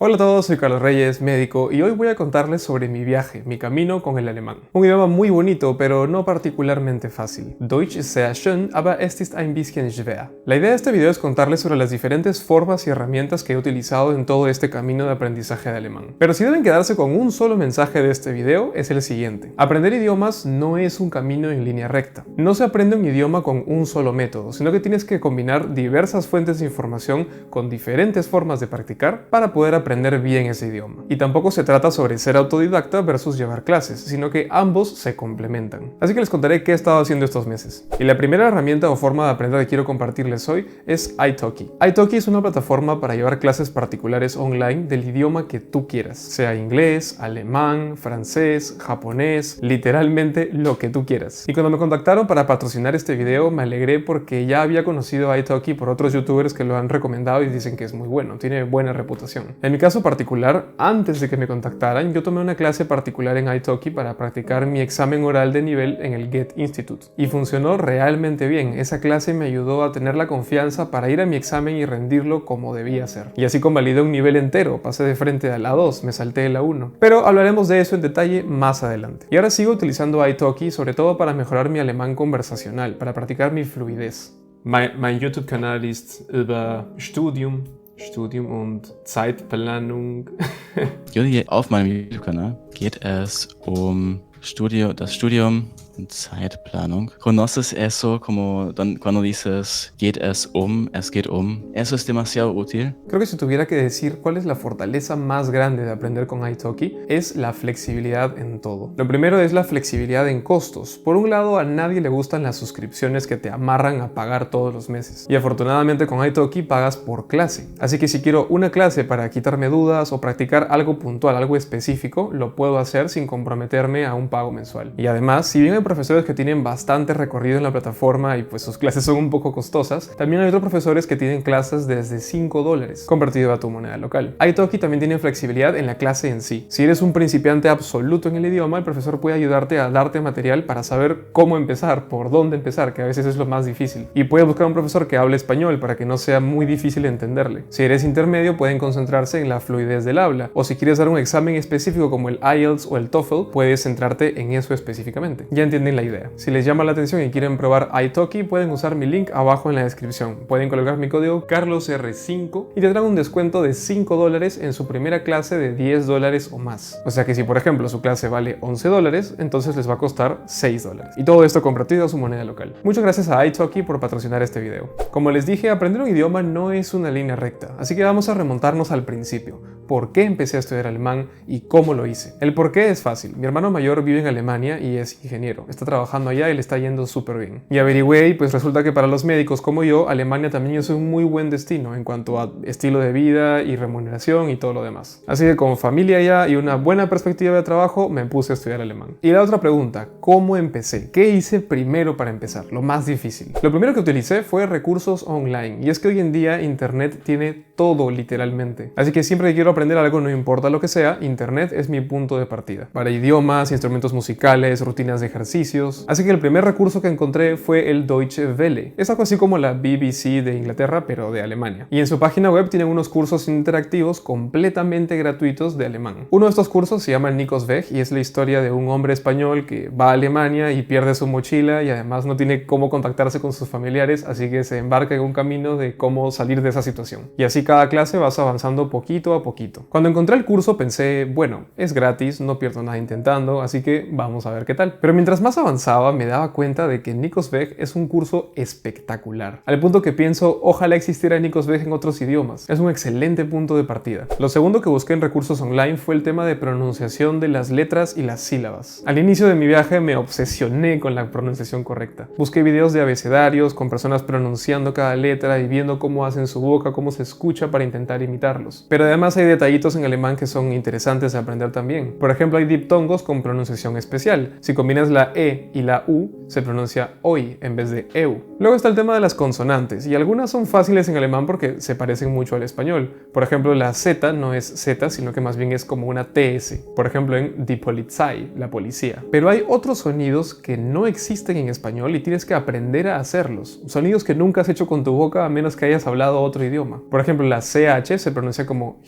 Hola a todos, soy Carlos Reyes, médico, y hoy voy a contarles sobre mi viaje, mi camino con el alemán. Un idioma muy bonito, pero no particularmente fácil. Deutsch ist sehr schön, aber es ist ein bisschen schwer. La idea de este video es contarles sobre las diferentes formas y herramientas que he utilizado en todo este camino de aprendizaje de alemán. Pero si deben quedarse con un solo mensaje de este video, es el siguiente. Aprender idiomas no es un camino en línea recta. No se aprende un idioma con un solo método, sino que tienes que combinar diversas fuentes de información con diferentes formas de practicar para poder aprender bien ese idioma. Y tampoco se trata sobre ser autodidacta versus llevar clases, sino que ambos se complementan. Así que les contaré qué he estado haciendo estos meses. Y la primera herramienta o forma de aprender que quiero compartirles hoy es Italki. Italki es una plataforma para llevar clases particulares online del idioma que tú quieras, sea inglés, alemán, francés, japonés, literalmente lo que tú quieras. Y cuando me contactaron para patrocinar este video, me alegré porque ya había conocido a Italki por otros youtubers que lo han recomendado y dicen que es muy bueno, tiene buena reputación. En mi caso particular, antes de que me contactaran, yo tomé una clase particular en Italki para practicar mi examen oral de nivel en el Goethe Institut. Y funcionó realmente bien. Esa clase me ayudó a tener la confianza para ir a mi examen y rendirlo como debía ser. Y así convalidé un nivel entero, pasé de frente a la 2, me salté de la 1. Pero hablaremos de eso en detalle más adelante. Y ahora sigo utilizando Italki sobre todo para mejorar mi alemán conversacional, para practicar mi fluidez. Mein YouTube-Kanal ist über Studium und Zeitplanung. Auf meinem YouTube-Kanal geht es um das Studium und Zeitplanung. ¿Conoces eso como cuando dices geht es geht um? Eso es demasiado útil. Creo que si tuviera que decir cuál es la fortaleza más grande de aprender con Italki, es la flexibilidad en todo. Lo primero es la flexibilidad en costos. Por un lado, a nadie le gustan las suscripciones que te amarran a pagar todos los meses. Y afortunadamente con Italki pagas por clase. Así que si quiero una clase para quitarme dudas o practicar algo puntual, algo específico, lo puedo hacer sin comprometerme a un pago mensual. Y además, si bien hay profesores que tienen bastante recorrido en la plataforma y pues sus clases son un poco costosas, también hay otros profesores que tienen clases desde $5 convertido a tu moneda local. Italki también tiene flexibilidad en la clase en sí. Si eres un principiante absoluto en el idioma, el profesor puede ayudarte a darte material para saber cómo empezar, por dónde empezar, que a veces es lo más difícil. Y puedes buscar un profesor que hable español para que no sea muy difícil entenderle. Si eres intermedio, pueden concentrarse en la fluidez del habla. O si quieres dar un examen específico como el IELTS o el TOEFL, puedes centrarte en eso específicamente. Ya entienden la idea. Si les llama la atención y quieren probar Italki, pueden usar mi link abajo en la descripción. Pueden colocar mi código CarlosR5 y tendrán un descuento de $5 en su primera clase de $10 o más. O sea que si por ejemplo su clase vale $11, entonces les va a costar $6. Y todo esto convertido a su moneda local. Muchas gracias a Italki por patrocinar este video. Como les dije, aprender un idioma no es una línea recta, así que vamos a remontarnos al principio. ¿Por qué empecé a estudiar alemán y cómo lo hice? El por qué es fácil. Mi hermano mayor vive en Alemania y es ingeniero. Está trabajando allá y le está yendo súper bien. Y averigüé y pues resulta que para los médicos como yo, Alemania también es un muy buen destino en cuanto a estilo de vida y remuneración y todo lo demás. Así que con familia allá y una buena perspectiva de trabajo, me puse a estudiar alemán. Y la otra pregunta, ¿cómo empecé? ¿Qué hice primero para empezar? Lo más difícil. Lo primero que utilicé fue recursos online. Y es que hoy en día Internet tiene todo literalmente. Así que siempre que quiero aprender algo, no importa lo que sea, Internet es mi punto de partida. Para idiomas, instrumentos musicales, rutinas de ejercicios. Así que el primer recurso que encontré fue el Deutsche Welle. Es algo así como la BBC de Inglaterra, pero de Alemania. Y en su página web tienen unos cursos interactivos completamente gratuitos de alemán. Uno de estos cursos se llama Nikos Weg y es la historia de un hombre español que va a Alemania y pierde su mochila y además no tiene cómo contactarse con sus familiares, así que se embarca en un camino de cómo salir de esa situación. Y así cada clase vas avanzando poquito a poquito. Cuando encontré el curso pensé, bueno, es gratis, no pierdo nada intentando, así que vamos a ver qué tal. Pero mientras más avanzaba me daba cuenta de que Nikos Weg es un curso espectacular. Al punto que pienso, ojalá existiera Nikos Weg en otros idiomas. Es un excelente punto de partida. Lo segundo que busqué en recursos online fue el tema de pronunciación de las letras y las sílabas. Al inicio de mi viaje me obsesioné con la pronunciación correcta. Busqué videos de abecedarios con personas pronunciando cada letra y viendo cómo hacen su boca, cómo se escucha para intentar imitarlos. Pero además hay detallitos en alemán que son interesantes de aprender también. Por ejemplo, hay diptongos con pronunciación especial. Si combinas la E y la U, se pronuncia OI en vez de EU. Luego está el tema de las consonantes, y algunas son fáciles en alemán porque se parecen mucho al español. Por ejemplo, la Z no es Z, sino que más bien es como una TS. Por ejemplo, en die Polizei, la policía. Pero hay otros sonidos que no existen en español y tienes que aprender a hacerlos. Sonidos que nunca has hecho con tu boca a menos que hayas hablado otro idioma. Por ejemplo, la CH se pronuncia como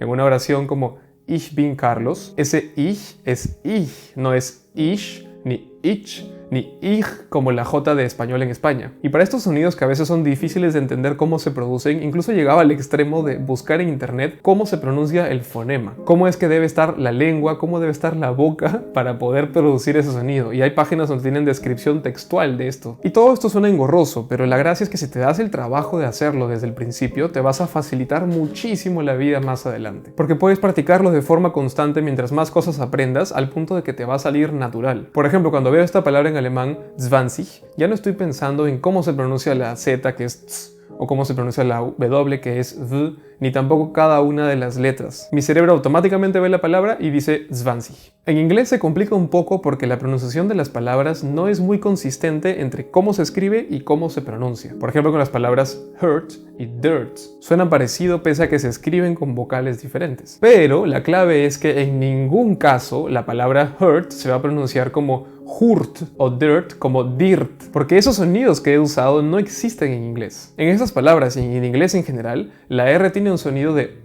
en una oración como Ich bin Carlos, ese ich es ich, no es ish ni ich ni ich como la J de español en España. Y para estos sonidos que a veces son difíciles de entender cómo se producen, incluso llegaba al extremo de buscar en internet cómo se pronuncia el fonema, cómo es que debe estar la lengua, cómo debe estar la boca para poder producir ese sonido. Y hay páginas donde tienen descripción textual de esto. Y todo esto suena engorroso, pero la gracia es que si te das el trabajo de hacerlo desde el principio, te vas a facilitar muchísimo la vida más adelante. Porque puedes practicarlo de forma constante mientras más cosas aprendas, al punto de que te va a salir natural. Por ejemplo, cuando veo esta palabra en alemán 20, ya no estoy pensando en cómo se pronuncia la Z, que es ts, o cómo se pronuncia la W, que es V, ni tampoco cada una de las letras. Mi cerebro automáticamente ve la palabra y dice 20. En inglés se complica un poco porque la pronunciación de las palabras no es muy consistente entre cómo se escribe y cómo se pronuncia. Por ejemplo, con las palabras hurt y dirt. Suenan parecido pese a que se escriben con vocales diferentes. Pero la clave es que en ningún caso la palabra hurt se va a pronunciar como hurt o dirt como dirt, porque esos sonidos que he usado no existen en inglés. En estas palabras y en inglés en general, la R tiene un sonido de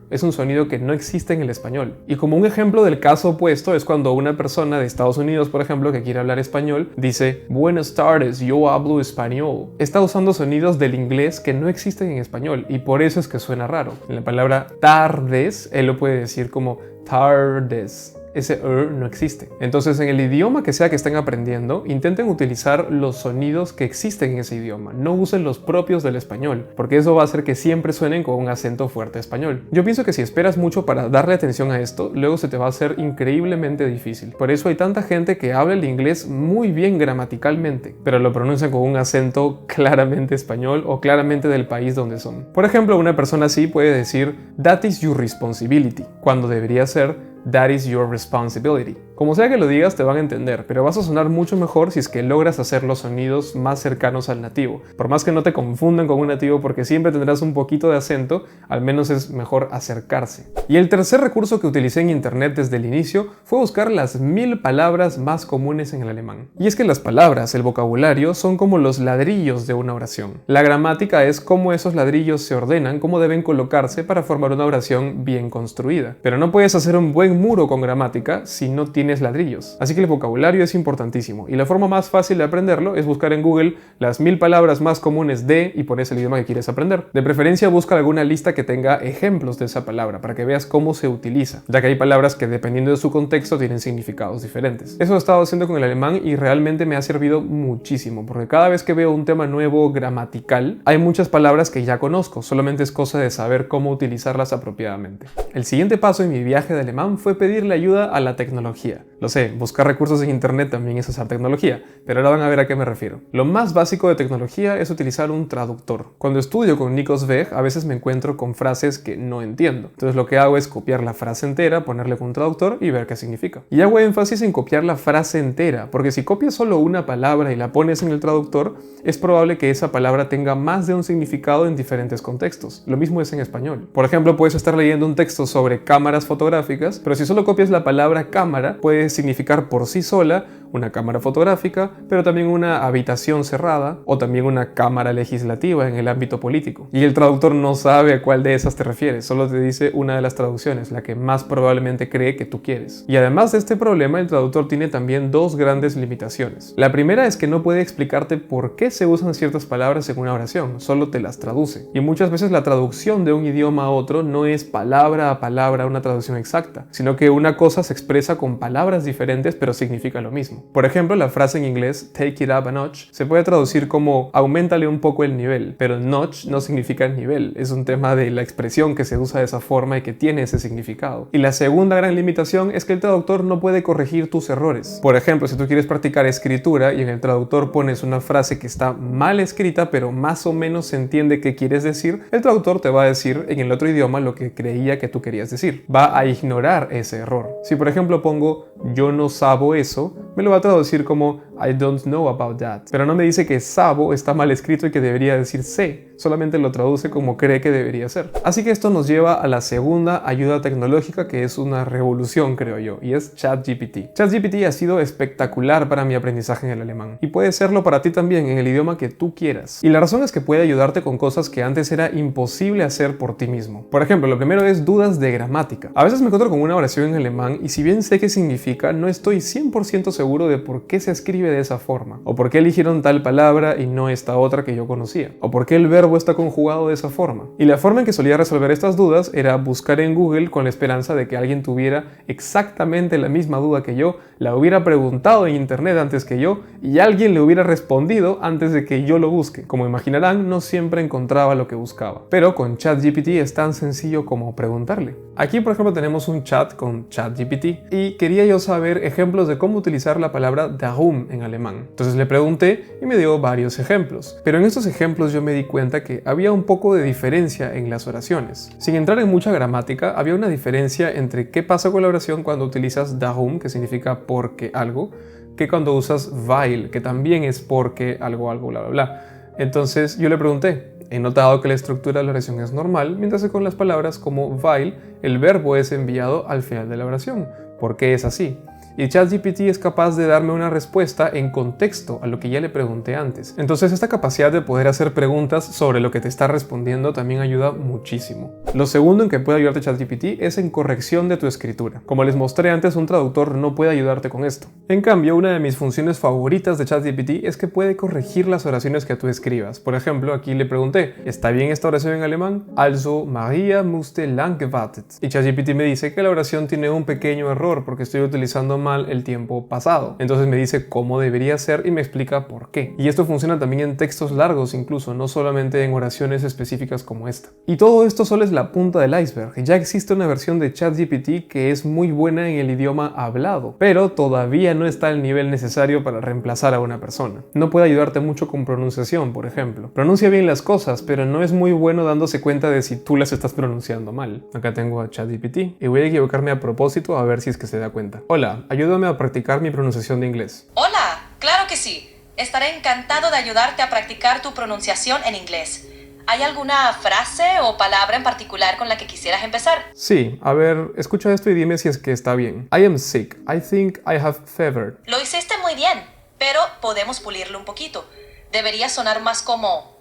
es un sonido que no existe en el español. Y como un ejemplo del caso opuesto es cuando una persona de Estados Unidos, por ejemplo, que quiere hablar español, dice buenas tardes, yo hablo español. Está usando sonidos del inglés que no existen en español y por eso es que suena raro. En la palabra tardes, él lo puede decir como tardes. Ese no existe. Entonces, en el idioma que sea que estén aprendiendo, intenten utilizar los sonidos que existen en ese idioma. No usen los propios del español, porque eso va a hacer que siempre suenen con un acento fuerte español. Yo pienso que si esperas mucho para darle atención a esto, luego se te va a hacer increíblemente difícil. Por eso hay tanta gente que habla el inglés muy bien gramaticalmente, pero lo pronuncian con un acento claramente español o claramente del país donde son. Por ejemplo, una persona así puede decir "That is your responsibility", cuando debería ser "That is your responsibility". Como sea que lo digas, te van a entender, pero vas a sonar mucho mejor si es que logras hacer los sonidos más cercanos al nativo. Por más que no te confundan con un nativo, porque siempre tendrás un poquito de acento, al menos es mejor acercarse. Y el tercer recurso que utilicé en internet desde el inicio fue buscar las 1000 palabras más comunes en el alemán. Y es que las palabras, el vocabulario, son como los ladrillos de una oración. La gramática es cómo esos ladrillos se ordenan, cómo deben colocarse para formar una oración bien construida. Pero no puedes hacer un buen muro con gramática si no tienes ladrillos. Así que el vocabulario es importantísimo y la forma más fácil de aprenderlo es buscar en Google las 1000 palabras más comunes de y pones el idioma que quieres aprender. De preferencia busca alguna lista que tenga ejemplos de esa palabra para que veas cómo se utiliza, ya que hay palabras que dependiendo de su contexto tienen significados diferentes. Eso he estado haciendo con el alemán y realmente me ha servido muchísimo porque cada vez que veo un tema nuevo gramatical hay muchas palabras que ya conozco, solamente es cosa de saber cómo utilizarlas apropiadamente. El siguiente paso en mi viaje de alemán fue pedirle ayuda a la tecnología. Lo sé, buscar recursos en internet también es usar tecnología, pero ahora van a ver a qué me refiero. Lo más básico de tecnología es utilizar un traductor. Cuando estudio con Nikos Weg, a veces me encuentro con frases que no entiendo. Entonces lo que hago es copiar la frase entera, ponerle con un traductor y ver qué significa. Y hago énfasis en copiar la frase entera, porque si copias solo una palabra y la pones en el traductor, es probable que esa palabra tenga más de un significado en diferentes contextos. Lo mismo es en español. Por ejemplo, puedes estar leyendo un texto sobre cámaras fotográficas, pero si solo copias la palabra cámara, puede significar por sí sola una cámara fotográfica, pero también una habitación cerrada o también una cámara legislativa en el ámbito político. Y el traductor no sabe a cuál de esas te refieres, solo te dice una de las traducciones, la que más probablemente cree que tú quieres. Y además de este problema, el traductor tiene también dos grandes limitaciones. La primera es que no puede explicarte por qué se usan ciertas palabras en una oración, solo te las traduce. Y muchas veces la traducción de un idioma a otro no es palabra a palabra una traducción exacta, sino que una cosa se expresa con palabras diferentes pero significa lo mismo. Por ejemplo, la frase en inglés take it up a notch se puede traducir como auméntale un poco el nivel, pero notch no significa nivel, es un tema de la expresión que se usa de esa forma y que tiene ese significado. Y la segunda gran limitación es que el traductor no puede corregir tus errores. Por ejemplo, si tú quieres practicar escritura y en el traductor pones una frase que está mal escrita pero más o menos se entiende qué quieres decir, el traductor te va a decir en el otro idioma lo que creía que tú querías decir. Va a ignorar ese error. Si por ejemplo pongo yo no sabo eso, me lo va a traducir como I don't know about that. Pero no me dice que sabo está mal escrito y que debería decir sé, solamente lo traduce como cree que debería ser. Así que esto nos lleva a la segunda ayuda tecnológica que es una revolución, creo yo, y es ChatGPT. ChatGPT ha sido espectacular para mi aprendizaje en el alemán y puede serlo para ti también en el idioma que tú quieras. Y la razón es que puede ayudarte con cosas que antes era imposible hacer por ti mismo. Por ejemplo, lo primero es dudas de gramática. A veces me encuentro con una oración en alemán y si bien sé qué significa, no estoy 100% seguro de por qué se escribe de esa forma, o por qué eligieron tal palabra y no esta otra que yo conocía, o por qué el verbo está conjugado de esa forma. Y la forma en que solía resolver estas dudas era buscar en Google con la esperanza de que alguien tuviera exactamente la misma duda que yo, la hubiera preguntado en internet antes que yo y alguien le hubiera respondido antes de que yo lo busque. Como imaginarán, no siempre encontraba lo que buscaba, pero con ChatGPT es tan sencillo como preguntarle. Aquí, por ejemplo, tenemos un chat con ChatGPT y quería yo saber ejemplos de cómo utilizar la palabra darum en alemán. Entonces le pregunté y me dio varios ejemplos, pero en estos ejemplos yo me di cuenta que había un poco de diferencia en las oraciones. Sin entrar en mucha gramática, había una diferencia entre qué pasa con la oración cuando utilizas darum, que significa porque algo, que cuando usas weil, que también es porque algo, bla, bla, bla. Entonces yo le pregunté, he notado que la estructura de la oración es normal, mientras que con las palabras como weil, el verbo es enviado al final de la oración. ¿Por qué es así? Y ChatGPT es capaz de darme una respuesta en contexto a lo que ya le pregunté antes. Entonces esta capacidad de poder hacer preguntas sobre lo que te está respondiendo también ayuda muchísimo. Lo segundo en que puede ayudarte ChatGPT es en corrección de tu escritura. Como les mostré antes, un traductor no puede ayudarte con esto. En cambio, una de mis funciones favoritas de ChatGPT es que puede corregir las oraciones que tú escribas. Por ejemplo, aquí le pregunté, ¿está bien esta oración en alemán? Also, Maria musste lang gewartet. Y ChatGPT me dice que la oración tiene un pequeño error porque estoy utilizando mal el tiempo pasado. Entonces me dice cómo debería ser y me explica por qué. Y esto funciona también en textos largos incluso, no solamente en oraciones específicas como esta. Y todo esto solo es la punta del iceberg. Ya existe una versión de ChatGPT que es muy buena en el idioma hablado, pero todavía no está al nivel necesario para reemplazar a una persona. No puede ayudarte mucho con pronunciación, por ejemplo. Pronuncia bien las cosas, pero no es muy bueno dándose cuenta de si tú las estás pronunciando mal. Acá tengo a ChatGPT y voy a equivocarme a propósito a ver si es que se da cuenta. Hola, ayúdame a practicar mi pronunciación de inglés. Hola, claro que sí. Estaré encantado de ayudarte a practicar tu pronunciación en inglés. ¿Hay alguna frase o palabra en particular con la que quisieras empezar? Sí, a ver, escucha esto y dime si es que está bien. I am sick. I think I have fever. Lo hiciste muy bien, pero podemos pulirlo un poquito. Debería sonar más como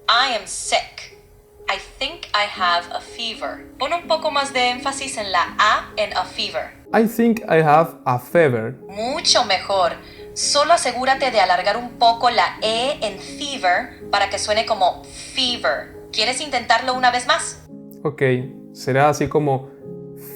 I am sick. I think I have a fever. Pon un poco más de énfasis en la A en a fever. I think I have a fever. Mucho mejor. Solo asegúrate de alargar un poco la E en fever para que suene como fever. ¿Quieres intentarlo una vez más? Ok, será así como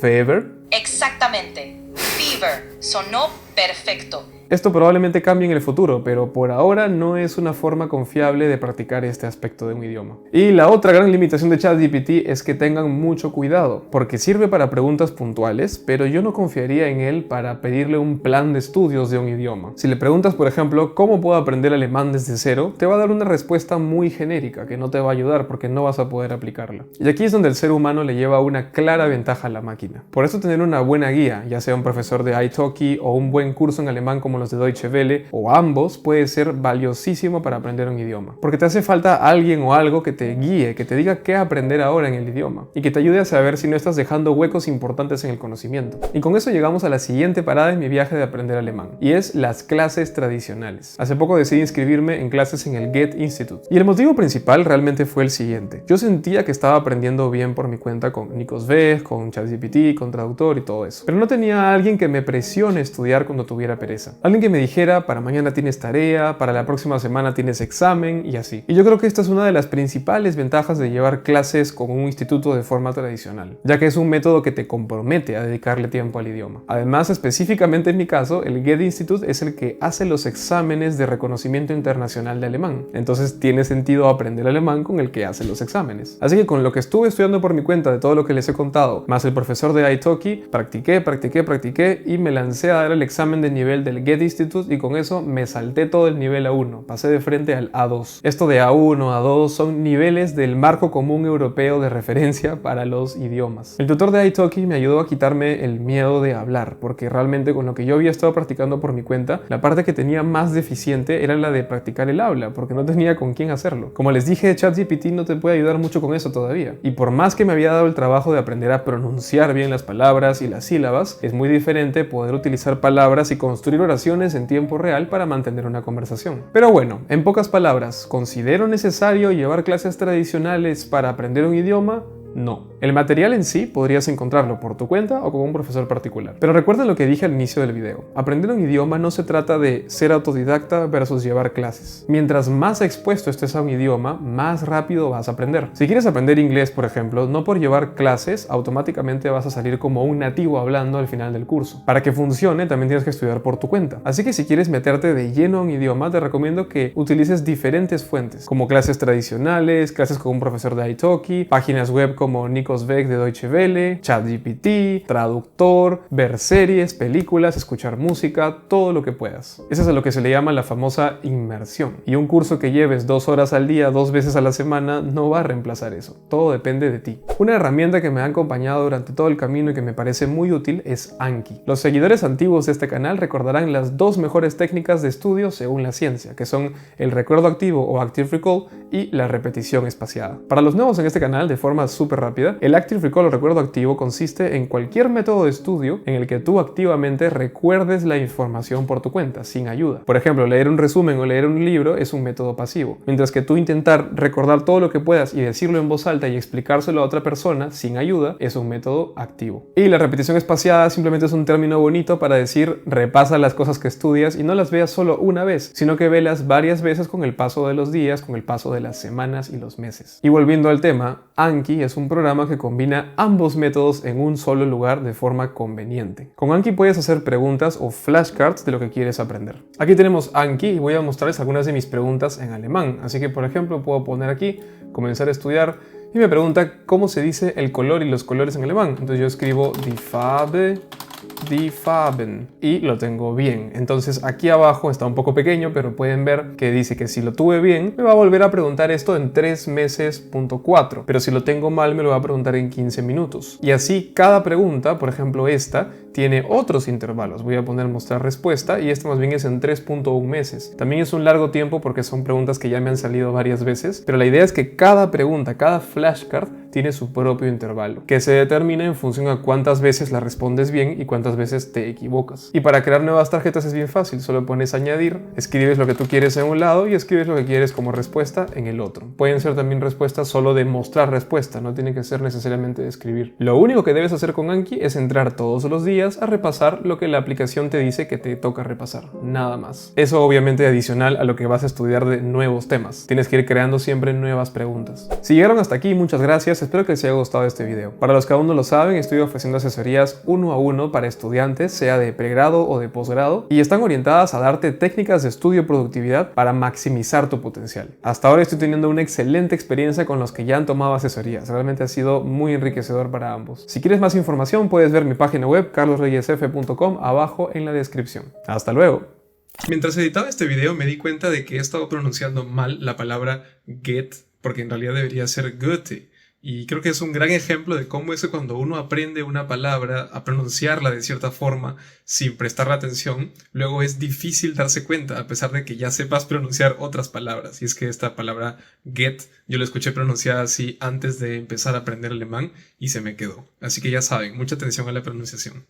fever. Exactamente. Fever. Sonó perfecto. Esto probablemente cambie en el futuro, pero por ahora no es una forma confiable de practicar este aspecto de un idioma. Y la otra gran limitación de ChatGPT es que tengan mucho cuidado, porque sirve para preguntas puntuales, pero yo no confiaría en él para pedirle un plan de estudios de un idioma. Si le preguntas, por ejemplo, ¿cómo puedo aprender alemán desde cero?, te va a dar una respuesta muy genérica que no te va a ayudar porque no vas a poder aplicarla. Y aquí es donde el ser humano le lleva una clara ventaja a la máquina. Por eso tener una buena guía, ya sea un profesor de italki o un buen curso en alemán como los de Deutsche Welle o ambos, puede ser valiosísimo para aprender un idioma, porque te hace falta alguien o algo que te guíe, que te diga qué aprender ahora en el idioma y que te ayude a saber si no estás dejando huecos importantes en el conocimiento. Y con eso llegamos a la siguiente parada en mi viaje de aprender alemán, y es las clases tradicionales. Hace poco decidí inscribirme en clases en el Goethe Institut, y el motivo principal realmente fue el siguiente. Yo sentía que estaba aprendiendo bien por mi cuenta con Nikos Weg, con ChatGPT, con traductor y todo eso, pero no tenía a alguien que me presione a estudiar cuando tuviera pereza. Alguien que me dijera, para mañana tienes tarea, para la próxima semana tienes examen y así. Y yo creo que esta es una de las principales ventajas de llevar clases con un instituto de forma tradicional, ya que es un método que te compromete a dedicarle tiempo al idioma. Además, específicamente en mi caso, el Goethe Institut es el que hace los exámenes de reconocimiento internacional de alemán. Entonces tiene sentido aprender alemán con el que hace los exámenes. Así que con lo que estuve estudiando por mi cuenta de todo lo que les he contado, más el profesor de italki, practiqué y me lancé a dar el examen de nivel del Goethe Goethe Institute y con eso me salté todo el nivel A1, pasé de frente al A2. Esto de A1, A2 son niveles del marco común europeo de referencia para los idiomas. El tutor de italki me ayudó a quitarme el miedo de hablar, porque realmente con lo que yo había estado practicando por mi cuenta, la parte que tenía más deficiente era la de practicar el habla, porque no tenía con quién hacerlo. Como les dije, ChatGPT no te puede ayudar mucho con eso todavía. Y por más que me había dado el trabajo de aprender a pronunciar bien las palabras y las sílabas, es muy diferente poder utilizar palabras y construir oraciones en tiempo real para mantener una conversación. Pero bueno, en pocas palabras, ¿considero necesario llevar clases tradicionales para aprender un idioma? No. El material en sí podrías encontrarlo por tu cuenta o con un profesor particular. Pero recuerden lo que dije al inicio del video. Aprender un idioma no se trata de ser autodidacta versus llevar clases. Mientras más expuesto estés a un idioma, más rápido vas a aprender. Si quieres aprender inglés, por ejemplo, no por llevar clases, automáticamente vas a salir como un nativo hablando al final del curso. Para que funcione, también tienes que estudiar por tu cuenta. Así que si quieres meterte de lleno a un idioma, te recomiendo que utilices diferentes fuentes, como clases tradicionales, clases con un profesor de italki, páginas web como Nico Beck de Deutsche Welle, ChatGPT, traductor, ver series, películas, escuchar música, todo lo que puedas. Eso es a lo que se le llama la famosa inmersión. Y un curso que lleves 2 horas al día, 2 veces a la semana, no va a reemplazar eso. Todo depende de ti. Una herramienta que me ha acompañado durante todo el camino y que me parece muy útil es Anki. Los seguidores antiguos de este canal recordarán las 2 mejores técnicas de estudio según la ciencia, que son el recuerdo activo o Active Recall y la repetición espaciada. Para los nuevos en este canal, de forma súper rápida, el Active Recall o recuerdo activo consiste en cualquier método de estudio en el que tú activamente recuerdes la información por tu cuenta, sin ayuda. Por ejemplo, leer un resumen o leer un libro es un método pasivo, mientras que tú intentar recordar todo lo que puedas y decirlo en voz alta y explicárselo a otra persona sin ayuda es un método activo. Y la repetición espaciada simplemente es un término bonito para decir repasa las cosas que estudias y no las veas solo una vez, sino que velas varias veces con el paso de los días, con el paso de las semanas y los meses. Y volviendo al tema, Anki es un programa que combina ambos métodos en un solo lugar de forma conveniente. Con Anki puedes hacer preguntas o flashcards de lo que quieres aprender. Aquí tenemos Anki y voy a mostrarles algunas de mis preguntas en alemán. Así que, por ejemplo, puedo poner aquí, comenzar a estudiar, y me pregunta cómo se dice el color y los colores en alemán. Entonces yo escribo die Farbe, die Farben, y lo tengo bien. Entonces aquí abajo está un poco pequeño, pero pueden ver que dice que si lo tuve bien, me va a volver a preguntar esto en 3 meses.4, pero si lo tengo mal me lo va a preguntar en 15 minutos. Y así cada pregunta, por ejemplo esta, tiene otros intervalos. Voy a poner mostrar respuesta y este más bien es en 3.1 meses. También es un largo tiempo porque son preguntas que ya me han salido varias veces, pero la idea es que cada pregunta, cada flashcard tiene su propio intervalo, que se determina en función a cuántas veces la respondes bien y cuántas veces te equivocas. Y para crear nuevas tarjetas es bien fácil, solo pones añadir, escribes lo que tú quieres en un lado y escribes lo que quieres como respuesta en el otro. Pueden ser también respuestas solo de mostrar respuesta, no tiene que ser necesariamente de escribir. Lo único que debes hacer con Anki es entrar todos los días a repasar lo que la aplicación te dice que te toca repasar, nada más. Eso obviamente adicional a lo que vas a estudiar de nuevos temas. Tienes que ir creando siempre nuevas preguntas. Si llegaron hasta aquí, muchas gracias, espero que les haya gustado este video. Para los que aún no lo saben, estoy ofreciendo asesorías 1 a 1 para estudiantes, sea de pregrado o de posgrado, y están orientadas a darte técnicas de estudio y productividad para maximizar tu potencial. Hasta ahora estoy teniendo una excelente experiencia con los que ya han tomado asesorías, realmente ha sido muy enriquecedor para ambos. Si quieres más información, puedes ver mi página web carlosreyesf.com abajo en la descripción. ¡Hasta luego! Mientras editaba este video me di cuenta de que he estado pronunciando mal la palabra get, porque en realidad debería ser Goethe. Y creo que es un gran ejemplo de cómo es que cuando uno aprende una palabra a pronunciarla de cierta forma sin prestarle atención, luego es difícil darse cuenta a pesar de que ya sepas pronunciar otras palabras. Y es que esta palabra get yo la escuché pronunciada así antes de empezar a aprender alemán y se me quedó. Así que ya saben, mucha atención a la pronunciación.